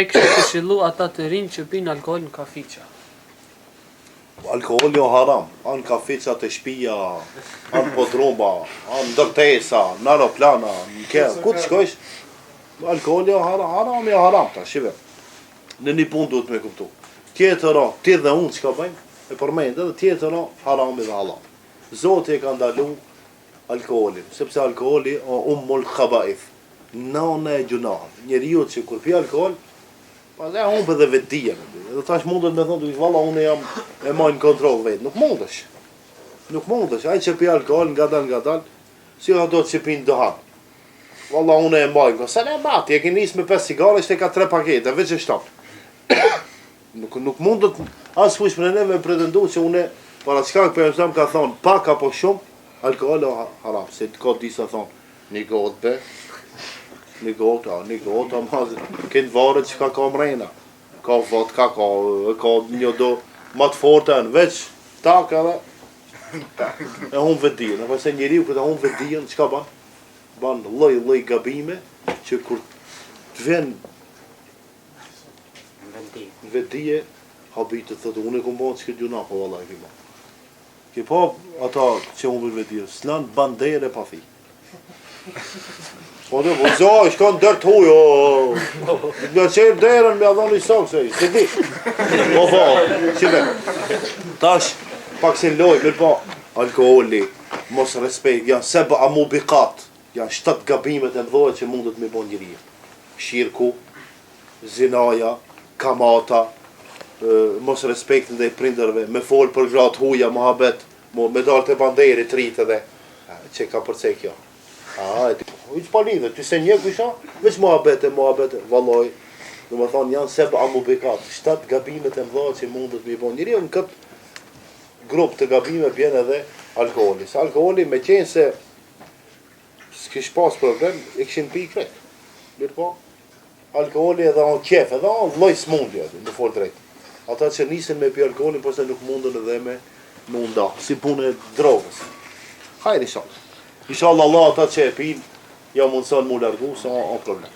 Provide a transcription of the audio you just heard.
E kështë të shilu ata të rinj që pinë alkohol në kafiqa. Alkoholi o haram, anë kafica të shpija, anë podruma, anë ndërtesa, në aeroplana, në kërë, ku të shkojsh, alkoholi o haram, haram o haram, ta shive. Në një punë duhet me kuptu. Tjetëra, ti dhe unë që ka bëjmë, e përmendë, dhe tjetëra, harami dhe halal. Zoti e ka ndalu alkoholin, sepse alkoholi o ummul khabaith, nane e gjunahët. Njeriu që kur pi alkohol, pas e humbë dhe vetdia. Dhe tash mundet me thonë, valla unë jam e majnë kontrol vetë. Nuk mundesh. Nuk mundesh. Ai që pi alkohol nga dal, si ato që pinë dohan. Valla unë e majnë. Sa ne mati, e ke nis me 5 cigare, ishte ka 3 pakete, veç e 7. Nuk mundet as kush për neve pretendu që unë para çka për ka thonë pak apo shumë, alkohol o haram. Se ka disa thonë, një gotë be, një gotë, ma këtë varet që ka mrejna. Ka vodka, ka një do ma të fortën, veç tak edhe e humë vetdijen. Në përse njeriu këtë humë vetdijen, çka ban? Ban lloj gabime që kur të vjen vetdije, habit të thotë, unë e kom bënë që këtë gjuna, po valla e ki bënë. Ki po ata që humbin vetdijen, s'lan bandere pa fi. Po dhe, po zoj, shkon dërt huj, nga qërë derën me adhoni sokse, se di. Po, qime. Tash, pak si loj, mirë po, alkoholi, mos respekt, janë seba amubikat, janë 7 gabimet e mdojët që mundet me bon njëri. Shirku, zinaja, kamata, mos respekt ndaj prindërve, me fol për gratë huja, mohabet, me dalë të banderi, tritë edhe, që ka përcej kjo. Hiç pa lidhe, ty se një kisha, veç mohabete, valloj. Do më thonë, janë seb amubikat, 7 gabimet e mdha që mundet me i bon. Njëri në këtë grup të gabime bjen edhe alkoholi. Se alkoholi me qenë se s'kish pas problem, e kishin pi krejt. Mirë po, alkoholi edhe anë qef, edhe anë loj smundje, në fol drejt. Ata që nisin me pi alkoholin, po se nuk mundën edhe me nda, si punë e drogës. Hajri inshallah. Inshallah Allah ata që e pin, ja mundëson mu largu, sa o problem.